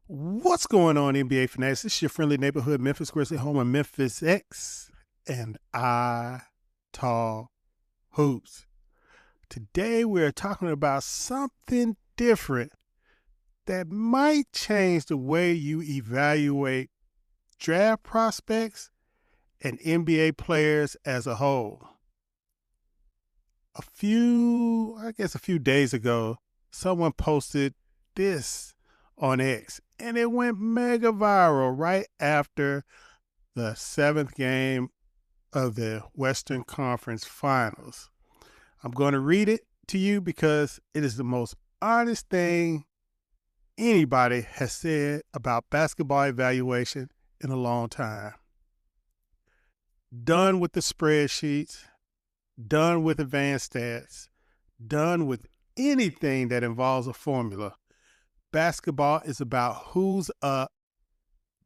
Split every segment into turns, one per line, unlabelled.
What's going on, NBA fanatics? This is your friendly neighborhood Memphis Grizzly, home of Memphis X, and I Talk Hoops. Today we're talking about something different that might change the way you evaluate draft prospects and NBA players as a whole. A few days ago, someone posted this on X, and it went mega viral right after the 7th game of the Western Conference Finals. I'm going to read it to you because it is the most honest thing anybody has said about basketball evaluation in a long time. Done with the spreadsheets, done with advanced stats, done with anything that involves a formula. Basketball is about who's a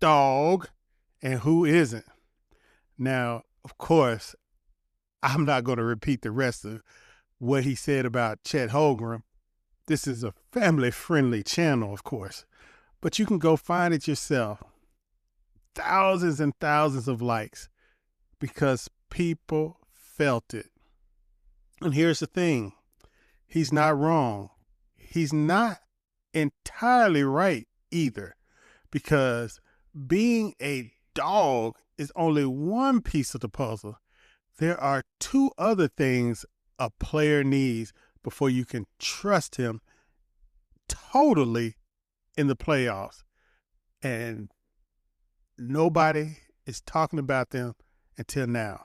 dog and who isn't. Now, of course, I'm not going to repeat the rest of what he said about Chet Holmgren. This is a family-friendly channel, of course, but you can go find it yourself. Thousands and thousands of likes because people felt it. And here's the thing. He's not wrong. He's not entirely right either, because being a dog is only one piece of the puzzle. There are two other things a player needs before you can trust him totally in the playoffs. And nobody is talking about them until now.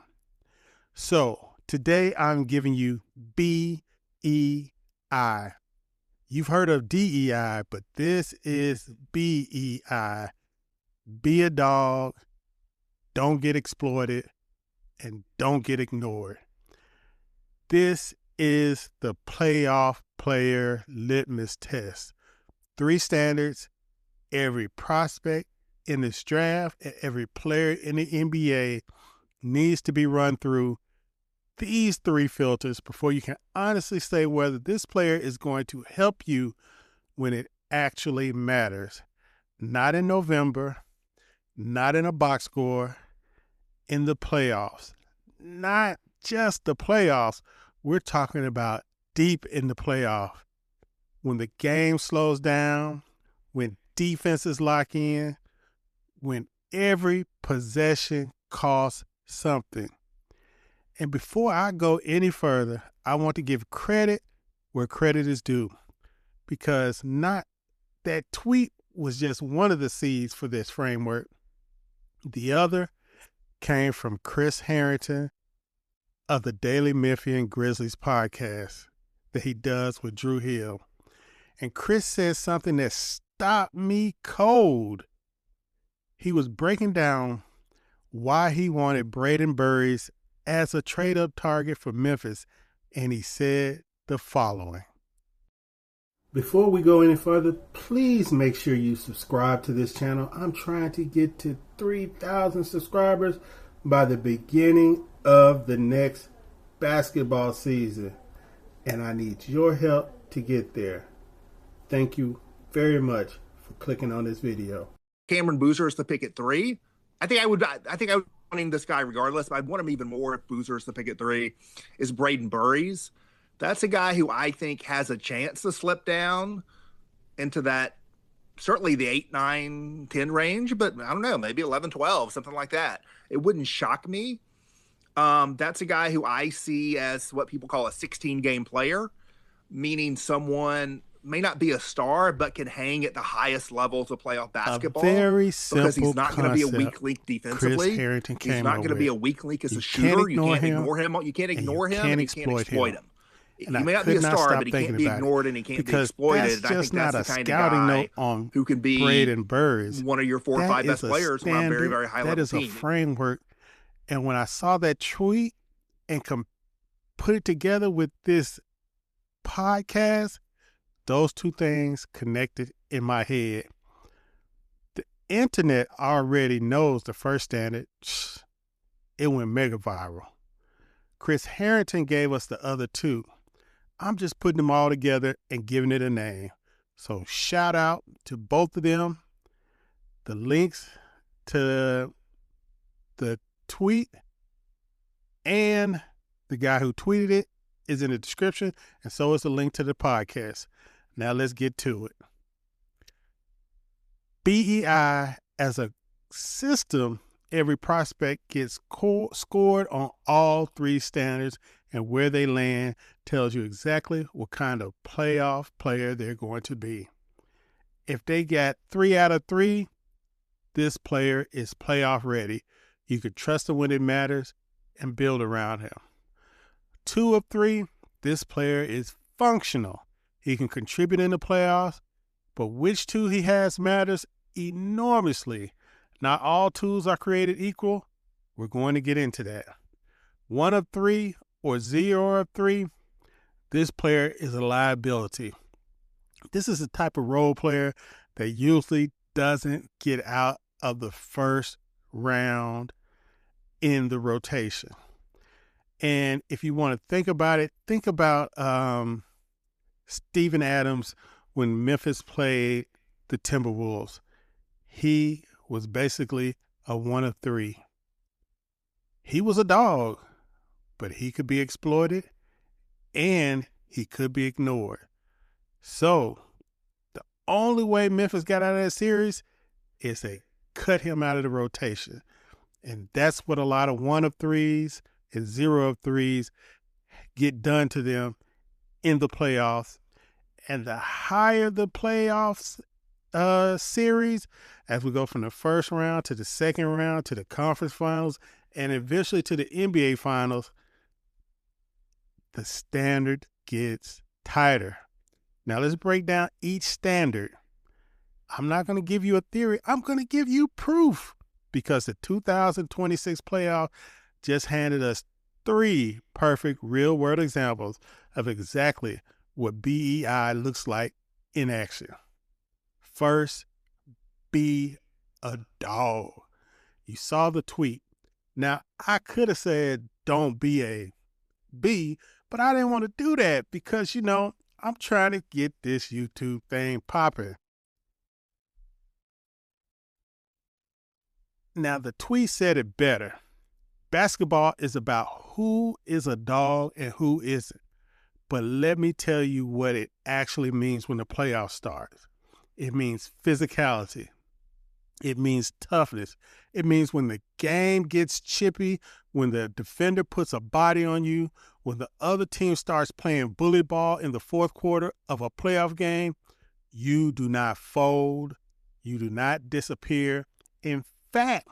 So today I'm giving you BEI. You've heard of DEI, but this is BEI. Be a dog, don't get exploited, and don't get ignored. This is the playoff player litmus test. 3 standards every prospect in this draft and every player in the NBA needs to be run through these 3 filters before you can honestly say whether this player is going to help you when it actually matters. Not in November, not in a box score, in the playoffs. Not just the playoffs. We're talking about deep in the playoff. When the game slows down, when defenses lock in, when every possession costs something. And before I go any further, I want to give credit where credit is due, because not that tweet was just one of the seeds for this framework. The other came from Chris Harrington of the Daily Memphian Grizzlies podcast that he does with Drew Hill. And Chris said something that stopped me cold. He was breaking down why he wanted Braden Burries as a trade-up target for Memphis, and he said the following. Before we go any further, please make sure you subscribe to this channel. I'm trying to get to 3,000 subscribers by the beginning of the next basketball season, and I need your help to get there. Thank you very much for clicking on this video.
Cameron Boozer is the pick at 3. I think I would wanting this guy regardless, but I'd want him even more if Boozer's the pick at 3, is Braden Burries. That's a guy who I think has a chance to slip down into that, certainly the 8, 9, 10 range, but I don't know, maybe 11, 12, something like that. It wouldn't shock me. That's a guy who I see as what people call a 16-game player, meaning someone may not be a star, but can hang at the highest levels of playoff basketball.
A very simple
because he's not going to be a weak link defensively.
Chris Harrington
he's not going to be a weak link as a shooter. You can't ignore him. You can't ignore him. And you can't exploit him. He may not be a star, but he can't be ignored and he can't be exploited. And I think that's the kind of guy who can be
Braden Burries,
one of your 4 or 5 best players on a very, very high level team.
That is a framework. And when I saw that tweet and put it together with this podcast, those 2 things connected in my head. The internet already knows the first standard. It went mega viral. Chris Harrington gave us the other 2. I'm just putting them all together and giving it a name. So shout out to both of them. The links to the tweet and the guy who tweeted it is in the description, and so is the link to the podcast. Now let's get to it. BEI as a system, every prospect gets scored on all three standards, and where they land tells you exactly what kind of playoff player they're going to be. If they got 3 out of 3, this player is playoff ready. You can trust him when it matters and build around him. 2 of 3, this player is functional. He can contribute in the playoffs, but which 2 he has matters enormously. Not all 2s are created equal. We're going to get into that. 1 of 3 or 0 of 3, this player is a liability. This is the type of role player that usually doesn't get out of the first round in the rotation. And if you want to think about it, think about Steven Adams when Memphis played the Timberwolves. He was basically a 1 of 3. He was a dog, but he could be exploited and he could be ignored. So the only way Memphis got out of that series is they cut him out of the rotation. And that's what a lot of 1 of 3s and 0 of 3s get done to them in the playoffs. And the higher the playoffs series, as we go from the first round to the second round to the conference finals and eventually to the NBA finals, the standard gets tighter. Now let's break down each standard. I'm not going to give you a theory. I'm going to give you proof, because the 2026 playoff just handed us 3 perfect real-world examples of exactly what BEI looks like in action. First, be a dog. You saw the tweet. Now, I could have said don't be a B, but I didn't want to do that because, I'm trying to get this YouTube thing popping. Now, the tweet said it better. Basketball is about who is a dog and who isn't. But let me tell you what it actually means when the playoffs start. It means physicality. It means toughness. It means when the game gets chippy, when the defender puts a body on you, when the other team starts playing bully ball in the fourth quarter of a playoff game, you do not fold. You do not disappear. In fact,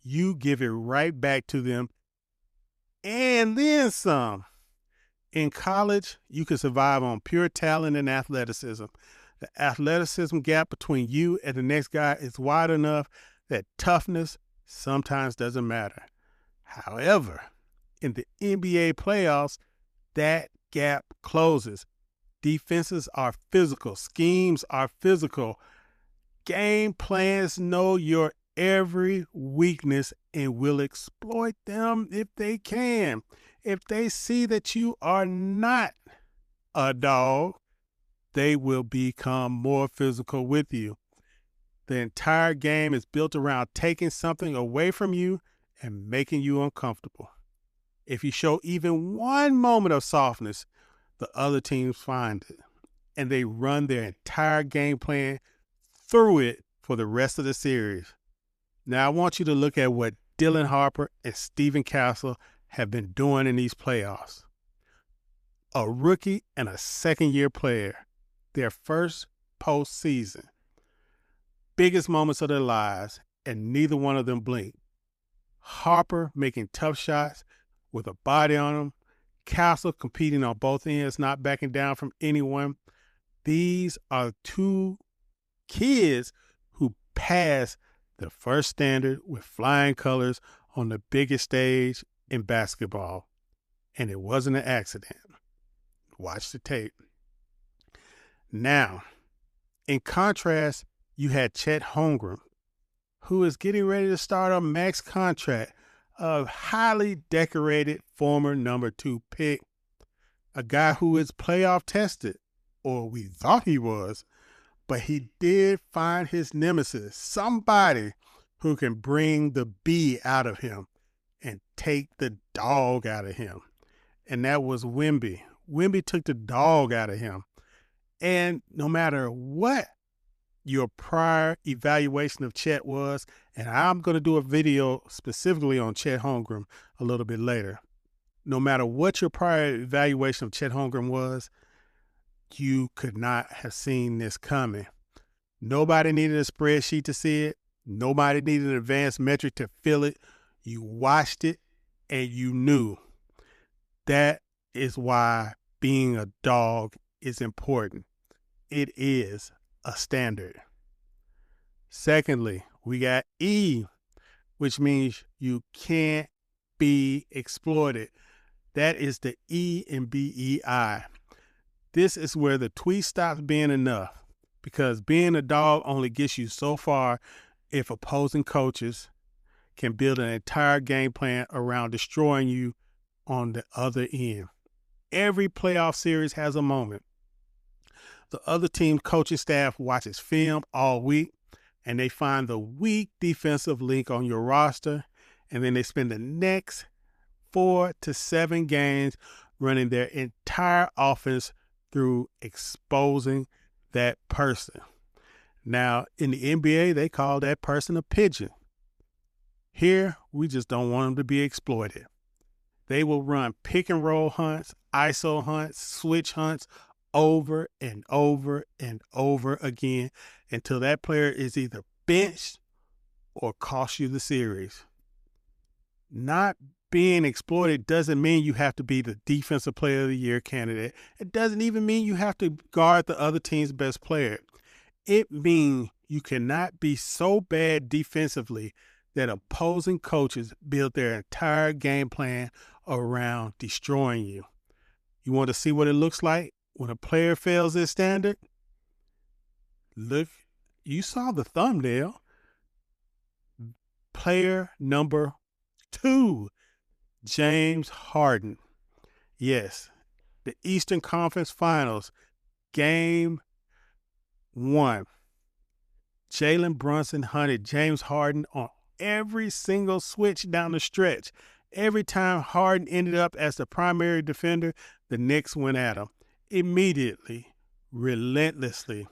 you give it right back to them and then some. In college, you can survive on pure talent and athleticism. The athleticism gap between you and the next guy is wide enough that toughness sometimes doesn't matter. However, in the NBA playoffs, that gap closes. Defenses are physical. Schemes are physical. Game plans know your every weakness and will exploit them if they can. If they see that you are not a dog, they will become more physical with you. The entire game is built around taking something away from you and making you uncomfortable. If you show even one moment of softness, the other teams find it, and they run their entire game plan through it for the rest of the series. Now, I want you to look at what Dylan Harper and Stephon Castle have been doing in these playoffs. A rookie and a second-year player, their first postseason. Biggest moments of their lives, and neither one of them blinked. Harper making tough shots with a body on him. Castle competing on both ends, not backing down from anyone. These are 2 kids who passed the first standard with flying colors on the biggest stage in basketball. And it wasn't an accident. Watch the tape. Now, in contrast, you had Chet Holmgren, who is getting ready to start a max contract, a highly decorated former number 2 pick, a guy who is playoff tested, or we thought he was, but he did find his nemesis, somebody who can bring the B out of him and take the dog out of him. And that was Wemby. Wemby took the dog out of him. And no matter what your prior evaluation of Chet was, and I'm going to do a video specifically on Chet Holmgren a little bit later. No matter what your prior evaluation of Chet Holmgren was, you could not have seen this coming. Nobody needed a spreadsheet to see it. Nobody needed an advanced metric to feel it. You watched it and you knew. That is why being a dog is important. It is a standard. Secondly, we got E, which means you can't be exploited. That is the E in BEI. This is where the tweet stops being enough, because being a dog only gets you so far if opposing coaches can build an entire game plan around destroying you on the other end. Every playoff series has a moment. The other team's coaching staff watches film all week, and they find the weak defensive link on your roster, and then they spend the next 4 to 7 games running their entire offense through exposing that person. Now, in the NBA, they call that person a pigeon. Here, we just don't want them to be exploited. They will run pick and roll hunts, ISO hunts, switch hunts over and over and over again until that player is either benched or costs you the series. Not being exploited doesn't mean you have to be the defensive player of the year candidate. It doesn't even mean you have to guard the other team's best player. It means you cannot be so bad defensively that opposing coaches build their entire game plan around destroying you. You want to see what it looks like when a player fails this standard? Look, you saw the thumbnail. Player number 2, James Harden. Yes, the Eastern Conference Finals, Game 1. Jalen Brunson hunted James Harden on every single switch down the stretch. Every time Harden ended up as the primary defender, the Knicks went at him. Immediately, relentlessly,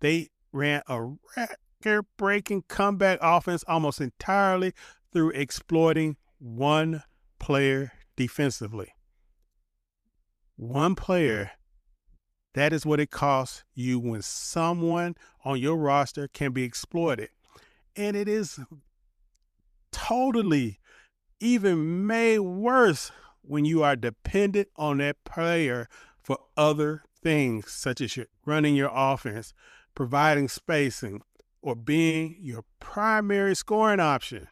they ran a record-breaking comeback offense almost entirely through exploiting one player defensively. One player. That is what it costs you when someone on your roster can be exploited. And it is totally even made worse when you are dependent on that player for other things, such as running your offense, providing spacing, or being your primary scoring option.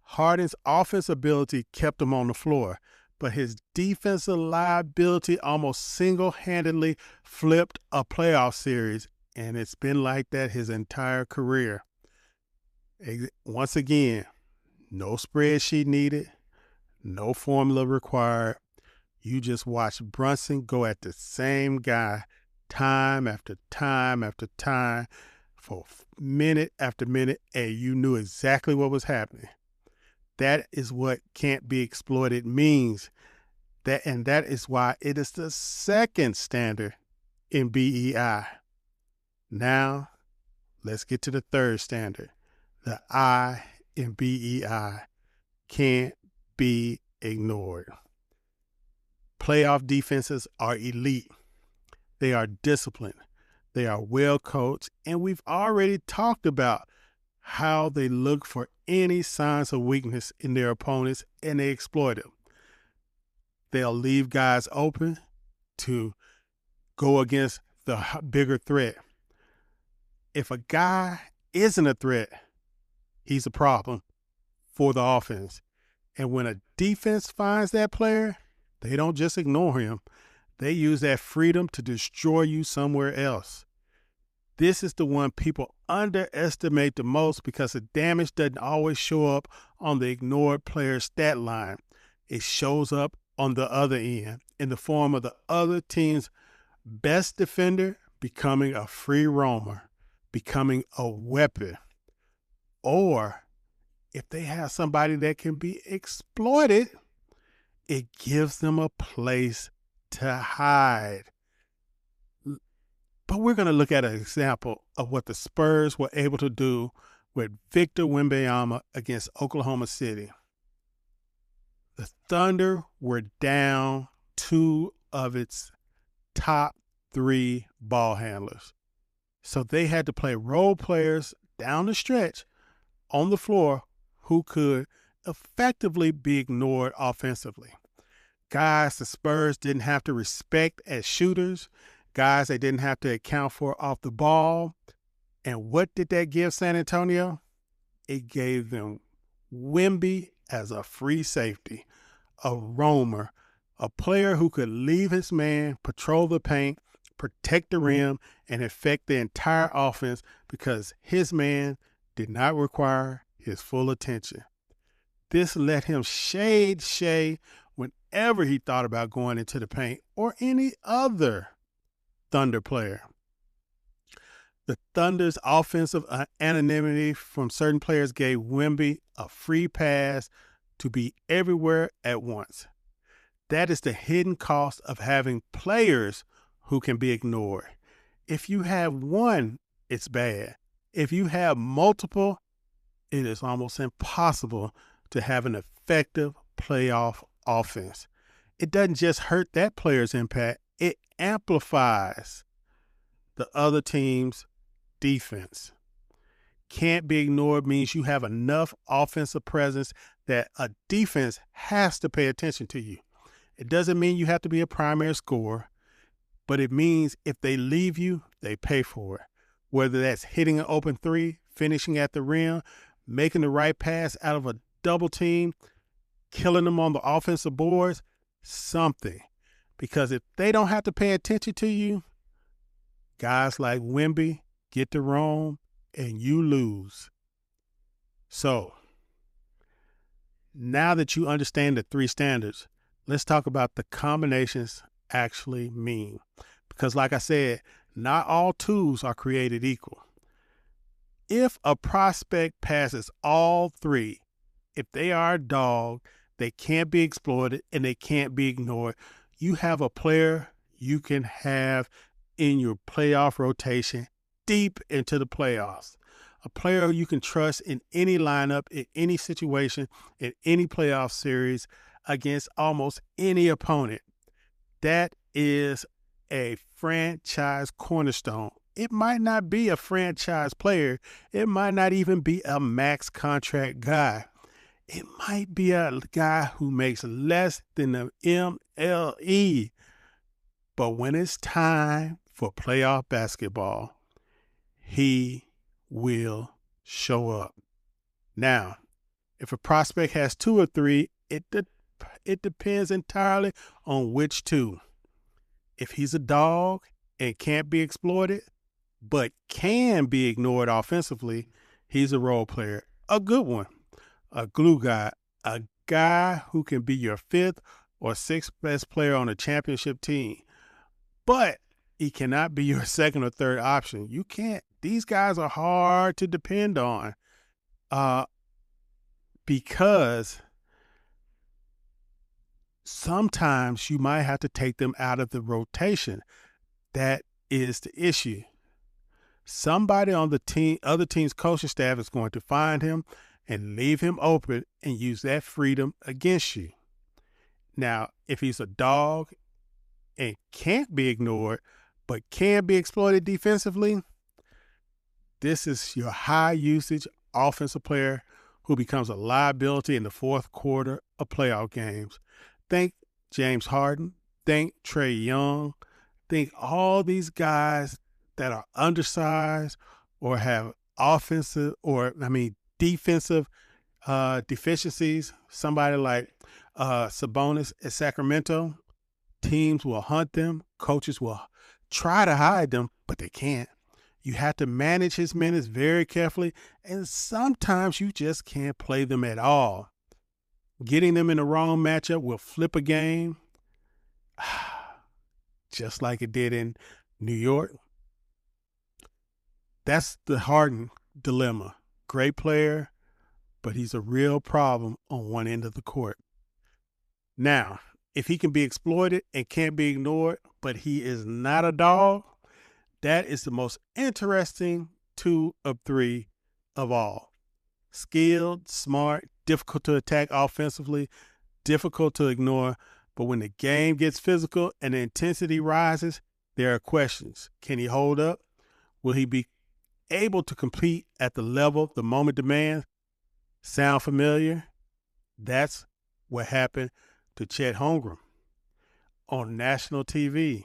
Harden's offense ability kept him on the floor, but his defensive liability almost single-handedly flipped a playoff series, and it's been like that his entire career. Once again, no spreadsheet needed, no formula required. You just watch Brunson go at the same guy time after time after time for minute after minute, and you knew exactly what was happening. That is what can't be exploited means. And that is why it is the second standard in BEI. Now, let's get to the third standard. The I in BEI can't be ignored. Playoff defenses are elite. They are disciplined. They are well coached. And we've already talked about how they look for any signs of weakness in their opponents and they exploit them. They'll leave guys open to go against the bigger threat. If a guy isn't a threat, he's a problem for the offense. And when a defense finds that player, they don't just ignore him. They use that freedom to destroy you somewhere else. This is the one people underestimate the most because the damage doesn't always show up on the ignored player's stat line. It shows up on the other end in the form of the other team's best defender becoming a free roamer, becoming a weapon, or if they have somebody that can be exploited, it gives them a place to hide. But we're going to look at an example of what the Spurs were able to do with Victor Wembanyama against Oklahoma City. The Thunder were down two of its top three ball handlers. So they had to play role players down the stretch on the floor who could effectively be ignored offensively. Guys the Spurs didn't have to respect as shooters, guys they didn't have to account for off the ball. And what did that give San Antonio? It gave them Wemby as a free safety, a roamer, a player who could leave his man, patrol the paint, protect the rim, and affect the entire offense because his man did not require his full attention. This let him shade Shea whenever he thought about going into the paint or any other Thunder player. The Thunder's offensive anonymity from certain players gave Wemby a free pass to be everywhere at once. That is the hidden cost of having players who can be ignored. If you have one, it's bad. If you have multiple, it is almost impossible to have an effective playoff offense. It doesn't just hurt that player's impact, it amplifies the other team's defense. Can't be ignored means you have enough offensive presence that a defense has to pay attention to you. It doesn't mean you have to be a primary scorer, but it means if they leave you, they pay for it. Whether that's hitting an open three, finishing at the rim, making the right pass out of a double team, killing them on the offensive boards, something. Because if they don't have to pay attention to you, guys like Wemby get to roam and you lose. So, now that you understand the three standards, let's talk about the combinations actually mean. Because like I said, not all tools are created equal. If a prospect passes all three, if they are a dog, they can't be exploited and they can't be ignored, you have a player you can have in your playoff rotation deep into the playoffs. A player you can trust in any lineup, in any situation, in any playoff series against almost any opponent. That is a franchise cornerstone. It might not be a franchise player. It might not even be a max contract guy. It might be a guy who makes less than the MLE. But when it's time for playoff basketball, he will show up. Now, if a prospect has two or three, it depends entirely on which two. If he's a dog and can't be exploited, but can be ignored offensively, he's a role player, a good one, a glue guy, a guy who can be your fifth or sixth best player on a championship team. But he cannot be your second or third option. You can't. These guys are hard to depend on because sometimes you might have to take them out of the rotation. That is the issue. Somebody on the team, other team's coaching staff is going to find him and leave him open and use that freedom against you. Now, if he's a dog and can't be ignored, but can be exploited defensively, this is your high usage offensive player who becomes a liability in the fourth quarter of playoff games. Think James Harden, think Trae Young, think all these guys that are undersized or have defensive deficiencies. Somebody like Sabonis at Sacramento, teams will hunt them. Coaches will try to hide them, but they can't. You have to manage his minutes very carefully, and sometimes you just can't play them at all. Getting them in the wrong matchup will flip a game, just like it did in New York, That's the Harden dilemma. Great player, but he's a real problem on one end of the court. Now, if he can be exploited and can't be ignored, but he is not a dog, that is the most interesting 2 of 3 of all. Skilled, smart, difficult to attack offensively, difficult to ignore, but when the game gets physical and the intensity rises, there are questions. Can he hold up? Will he be able to compete at the level the moment demands? Sound familiar? That's what happened to Chet Holmgren on national TV.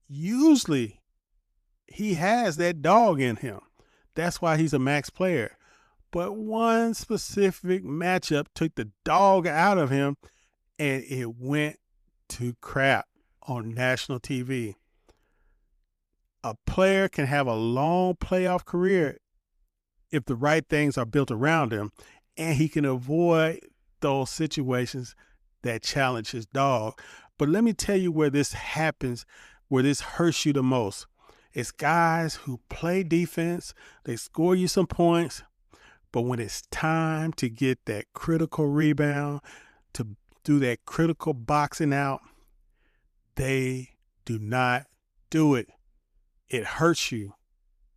Usually, he has that dog in him. That's why he's a max player. But one specific matchup took the dog out of him, and it went to crap on national TV. A player can have a long playoff career if the right things are built around him, and he can avoid those situations that challenge his dog. But let me tell you where this happens, where this hurts you the most. It's guys who play defense, they score you some points, but when it's time to get that critical rebound, to do that critical boxing out, they do not do it. It hurts you.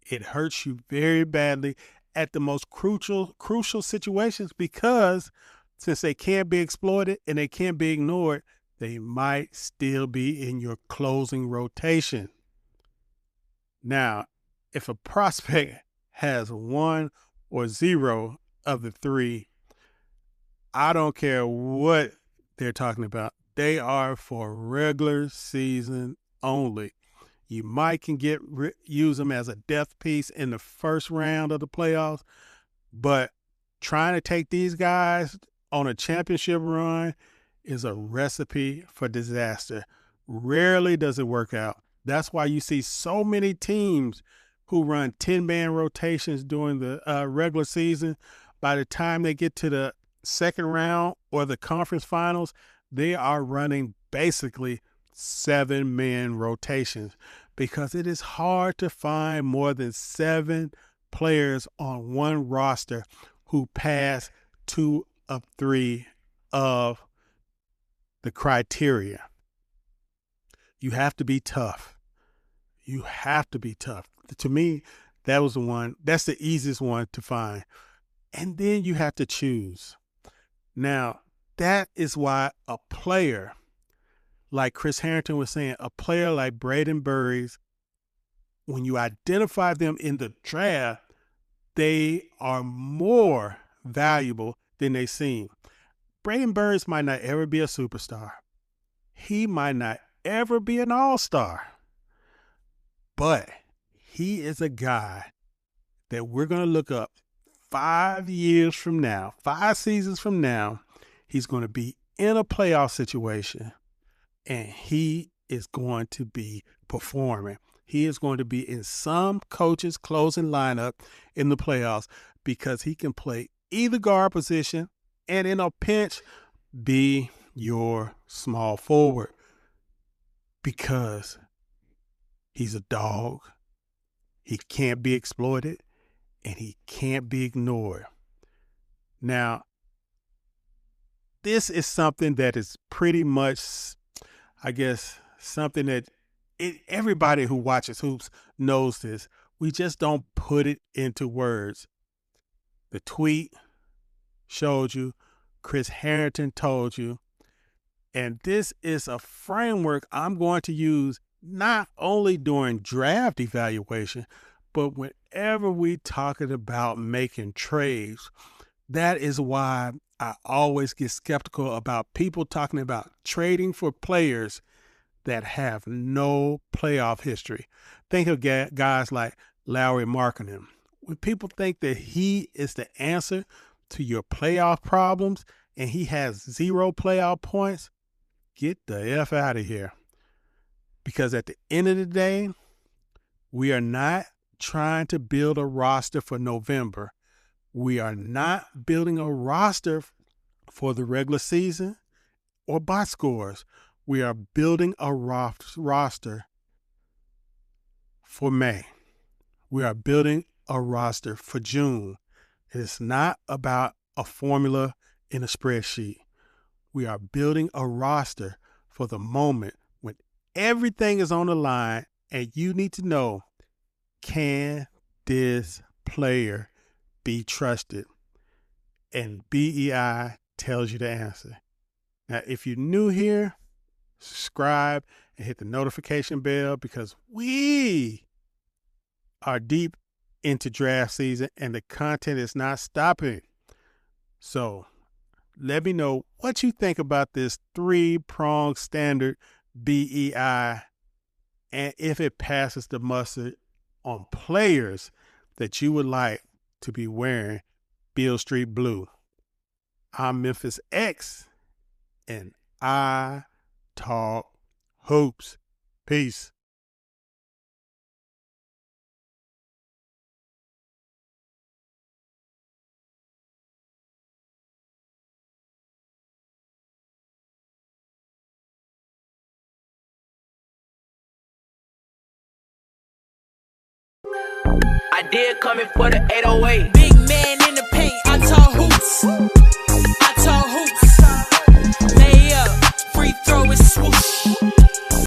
It hurts you very badly at the most crucial situations, because since they can't be exploited and they can't be ignored, they might still be in your closing rotation. Now, if a prospect has 1 or 0 of the 3, I don't care what they're talking about. They are for regular season only. You might can use them as a depth piece in the first round of the playoffs, but trying to take these guys on a championship run is a recipe for disaster. Rarely does it work out. That's why you see so many teams who run 10-man rotations during the regular season. By the time they get to the second round or the conference finals, they are running basically 7-man rotations, because it is hard to find more than 7 players on one roster who pass 2 of 3 of the criteria. You have to be tough. You have to be tough. To me, that was the one. That's the easiest one to find. And then you have to choose. Now, that is why a player, like Chris Harrington was saying, a player like Braden Burries, when you identify them in the draft, they are more valuable than they seem. Braden Burries might not ever be a superstar. He might not ever be an all-star. But he is a guy that we're going to look up 5 years from now, 5 seasons from now. He's going to be in a playoff situation, and he is going to be performing. He is going to be in some coach's closing lineup in the playoffs, because he can play either guard position and in a pinch be your small forward, because he's a dog. He can't be exploited, and he can't be ignored. Now, this is something that is pretty much, I guess, something that everybody who watches hoops knows this. We just don't put it into words. The tweet showed you. Chris Harrington told you. And this is a framework I'm going to use not only during draft evaluation, but whenever we talking about making trades. That is why I always get skeptical about people talking about trading for players that have no playoff history. Think of guys like Lauri Markkanen. When people think that he is the answer to your playoff problems and he has 0 playoff points, get the F out of here. Because at the end of the day, we are not trying to build a roster for November. We are not building a roster for the regular season or box scores. We are building a roster for May. We are building a roster for June. It's not about a formula in a spreadsheet. We are building a roster for the moment when everything is on the line and you need to know, can this player be trusted? And BEI tells you the answer. Now, if you're new here, subscribe and hit the notification bell because we are deep into draft season and the content is not stopping. So let me know what you think about this three-pronged standard BEI and if it passes the muster on players that you would like to be wearing Beale Street Blue. I'm Memphis X, and I talk hoops. Peace.
I did coming for the 808. Big man